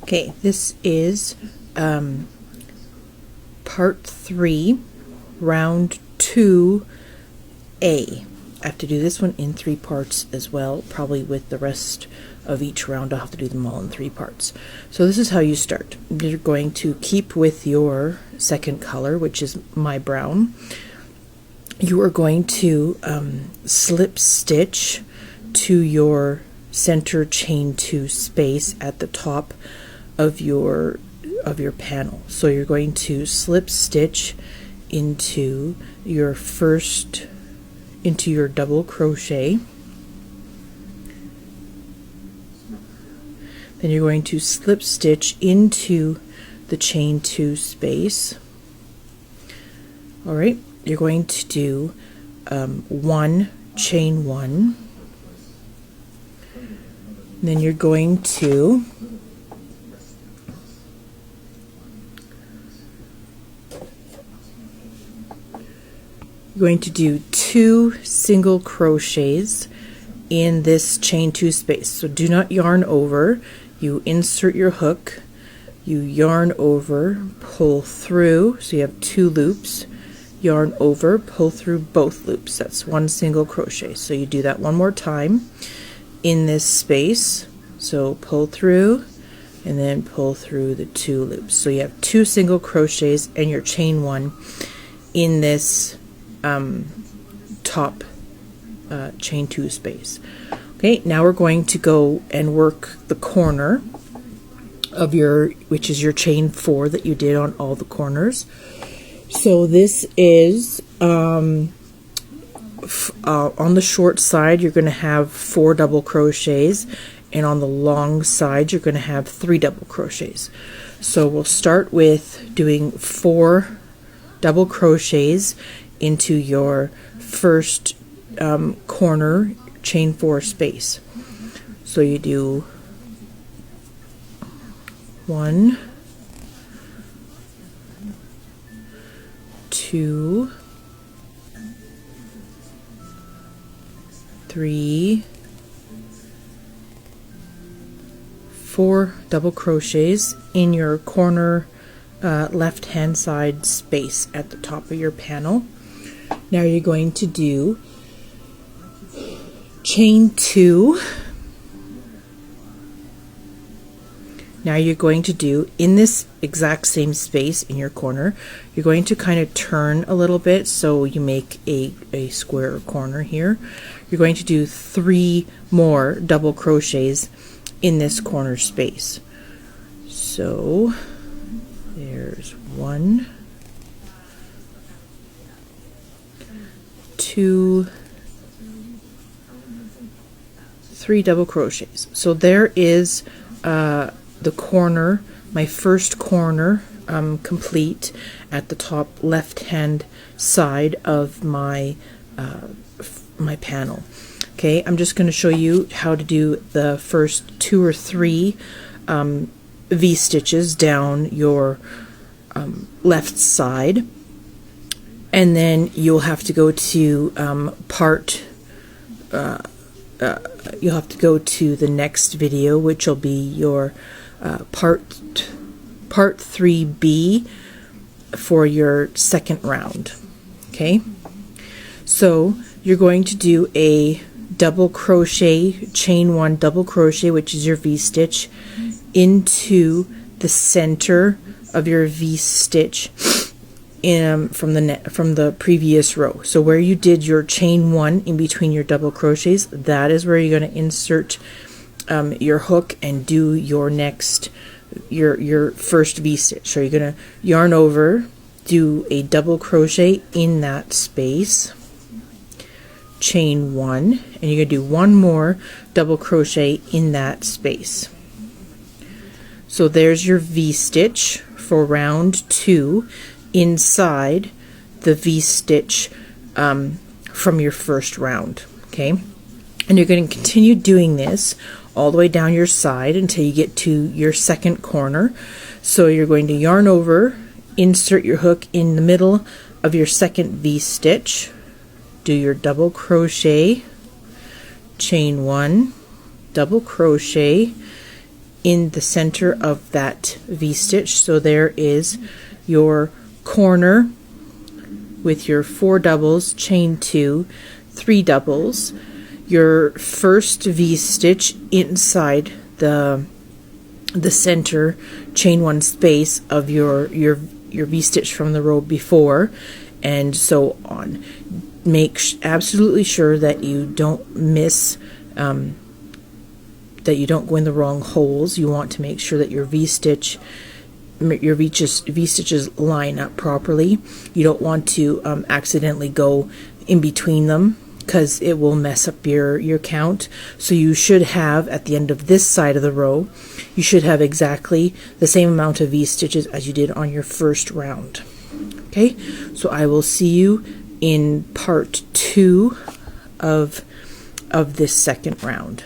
Okay, this is part 3, round 2A. I have to do this one in 3 parts as well, probably with the rest of each round. I'll have to do them all in 3 parts. So this is how you start. You're going to keep with your second color, which is my brown. You are going to slip stitch to your center chain 2 space at the top of your panel. So you're going to slip stitch into your double crochet. Then you're going to slip stitch into the chain 2 space. All right, you're going to do 1 chain 1. And then you're going to do 2 single crochets in this chain 2 space. So do not yarn over. You insert your hook, you yarn over, pull through, so you have 2 loops, yarn over, pull through both loops. That's 1 single crochet. So you do that one more time in this space. So pull through and then pull through the 2 loops. So you have 2 single crochets and your chain 1 in this top chain 2 space. Okay, now we're going to go and work the corner of which is your chain 4 that you did on all the corners. So this is on the short side you're going to have 4 double crochets, and on the long side you're going to have 3 double crochets. So we'll start with doing 4 double crochets into your first corner chain 4 space. So you do 1, 2, 3, 4 double crochets in your corner left hand side space at the top of your panel. Now you're going to do chain 2. Now you're going to do, in this exact same space in your corner, you're going to kind of turn a little bit so you make a square corner here. You're going to do 3 more double crochets in this corner space. So there's 1, 2, 3 double crochets. So there is the corner, my first corner, complete at the top left hand side of my my panel. Okay, I'm just going to show you how to do the first 2 or 3 V stitches down your left side, and then you'll have to go to you'll have to go to the next video, which will be your part 3B for your second round. Okay, so you're going to do a double crochet, chain 1 double crochet, which is your V stitch, into the center of your V stitch from the previous row. So where you did your chain 1 in between your double crochets, that is where you're going to insert your hook and do your first V stitch. So you're going to yarn over, do a double crochet in that space, chain 1, and you're going to do 1 more double crochet in that space. So there's your V stitch for round 2 inside the V stitch from your first round. Okay, and you're going to continue doing this all the way down your side until you get to your second corner. So you're going to yarn over, insert your hook in the middle of your second V stitch, do your double crochet, chain 1, double crochet in the center of that V-stitch. So there is your corner with your 4 doubles, chain 2, 3 doubles, your first V-stitch inside the center chain 1 space of your V-stitch from the row before, and so on. Make absolutely sure that you don't miss, that you don't go in the wrong holes. You want to make sure that your V-stitches line up properly. You don't want to accidentally go in between them, because it will mess up your count. So you should have, at the end of this side of the row, you should have exactly the same amount of V-stitches as you did on your first round. Okay, so I will see you in part 2 of this second round.